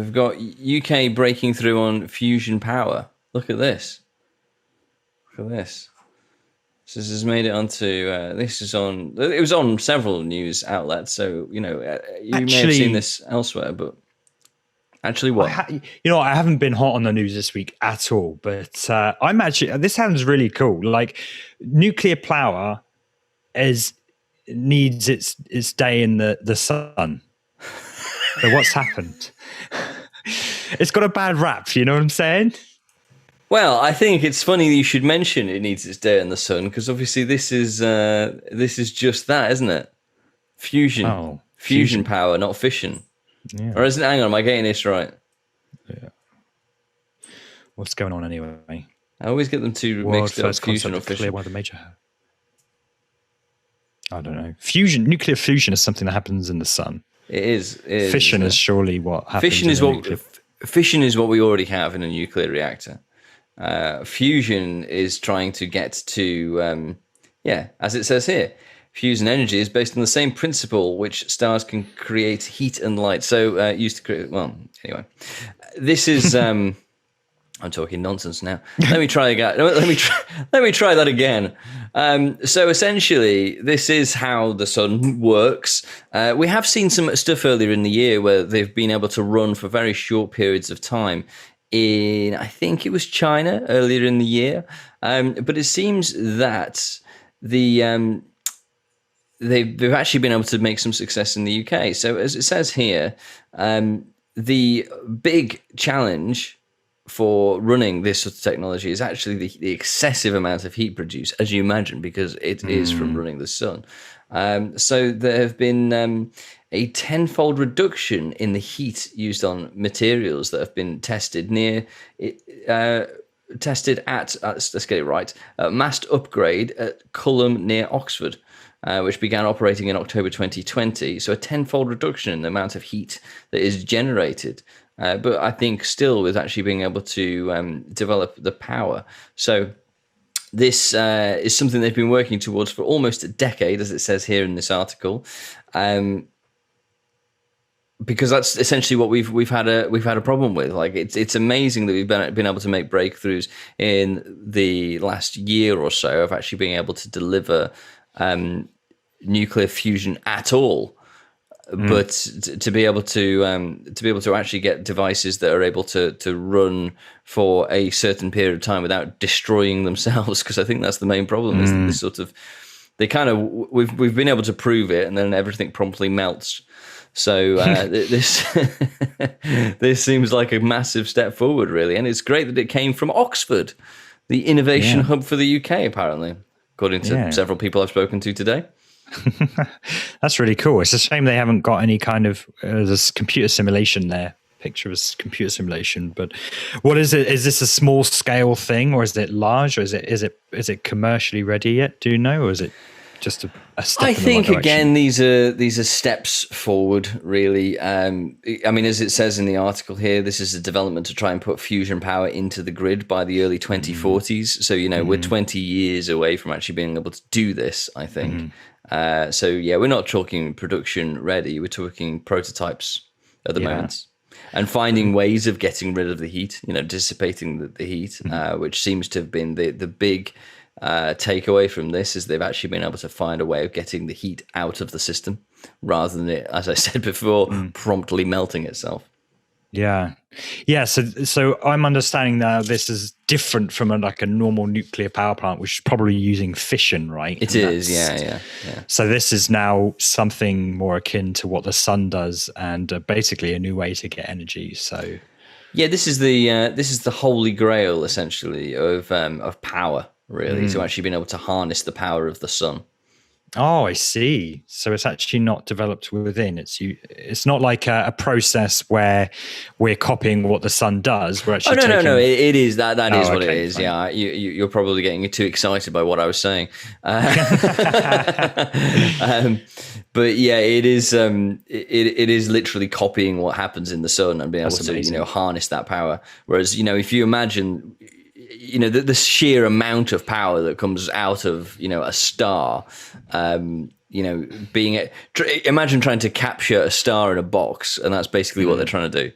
We've got UK breaking through on fusion power. Look at this. Look at this. So this has made it onto. This is on. It was on several news outlets. So you may have seen this elsewhere, but actually, what? I haven't been hot on the news this week at all. But I'm actually. This sounds really cool. Like nuclear power needs its day in the sun. So what's happened? It's got a bad rap. You know what I'm saying? Well, I think it's funny that you should mention it needs its day in the sun, because obviously this is just that, isn't it? Fusion power, not fission. Yeah. Or isn't it? Hang on, am I getting this right? Yeah. What's going on anyway? I always get them too mixed up. Fusion or fission. One of the major. I don't know. Nuclear fusion is something that happens in the sun. It is. Fission is surely what happens. Fission is what we already have in a nuclear reactor. Fusion is trying to get to, as it says here, fusion energy is based on the same principle which stars can create heat and light. So used to create. Well, anyway, this is. I'm talking nonsense now. Let me try again. Let me try that again. So essentially, this is how the sun works. We have seen some stuff earlier in the year where they've been able to run for very short periods of time. I think it was China earlier in the year, but it seems that they've actually been able to make some success in the UK. So as it says here, the big challenge for running this sort of technology is actually the excessive amount of heat produced, as you imagine, because it is from running the sun. So there have been a tenfold reduction in the heat used on materials that have been tested at, let's get it right, Mast Upgrade at Culham near Oxford, which began operating in October 2020. So a tenfold reduction in the amount of heat that is generated. But I think still with actually being able to develop the power. So this is something they've been working towards for almost a decade, as it says here in this article, because that's essentially what we've had a problem with. Like it's amazing that we've been able to make breakthroughs in the last year or so of actually being able to deliver nuclear fusion at all. But to be able to actually get devices that are able to run for a certain period of time without destroying themselves, because I think that's the main problem is that this sort of we've been able to prove it, and then everything promptly melts. So this this seems like a massive step forward, really, and it's great that it came from Oxford, the innovation hub for the UK, apparently, according to several people I've spoken to today. That's really cool. It's a shame they haven't got any kind of there's computer simulation there. Picture of a computer simulation, but what is it? Is this a small scale thing, or is it large, or is it commercially ready yet? Do you know, or is it just a step? I think again these are steps forward, really. I mean, as it says in the article here, this is a development to try and put fusion power into the grid by the early 2040s. So we're 20 years away from actually being able to do this, I think. So we're not talking production ready. We're talking prototypes at the moment, and finding ways of getting rid of the heat. Dissipating the heat, which seems to have been the big takeaway from this. Is they've actually been able to find a way of getting the heat out of the system rather than it, as I said before, promptly melting itself. Yeah. So I'm understanding now this is different from a normal nuclear power plant, which is probably using fission, right? It is, yeah. So this is now something more akin to what the sun does, and basically a new way to get energy. So yeah, this is the holy grail essentially of power, really, to actually being able to harness the power of the sun. Oh, I see. So it's actually not developed within. It's not like a process where we're copying what the sun does. We're actually no. It is that is what it is. Fine. Yeah, you're probably getting too excited by what I was saying. But yeah, it is. It is literally copying what happens in the sun and being able to harness that power. Whereas if you imagine. The sheer amount of power that comes out of a star imagine trying to capture a star in a box, and that's basically what they're trying to do,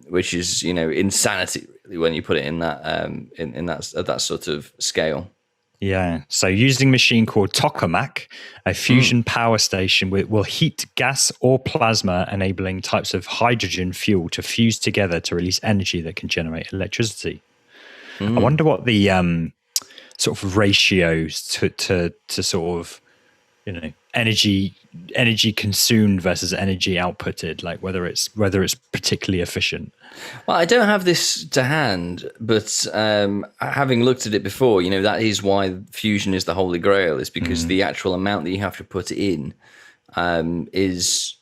which is insanity really when you put it in that in that at that sort of scale. Yeah. So using a machine called tokamak, a fusion power station will heat gas or plasma, enabling types of hydrogen fuel to fuse together to release energy that can generate electricity. I wonder what the sort of ratios to sort of energy consumed versus energy outputted, like whether it's particularly efficient. Well, I don't have this to hand, but having looked at it before, that is why fusion is the holy grail, is because the actual amount that you have to put in is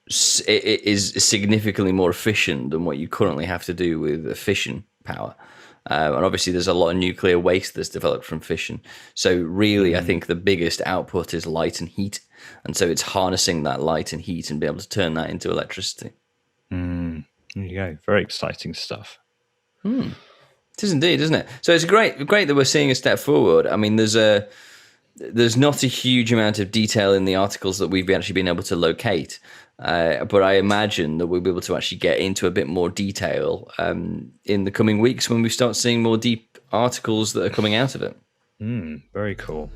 significantly more efficient than what you currently have to do with fission power. And obviously, there's a lot of nuclear waste that's developed from fission. So really, I think the biggest output is light and heat. And so it's harnessing that light and heat and be able to turn that into electricity. There you go. Very exciting stuff. It is indeed, isn't it? So it's great that we're seeing a step forward. I mean, there's not a huge amount of detail in the articles that we've actually been able to locate. But I imagine that we'll be able to actually get into a bit more detail in the coming weeks when we start seeing more deep articles that are coming out of it. Very cool.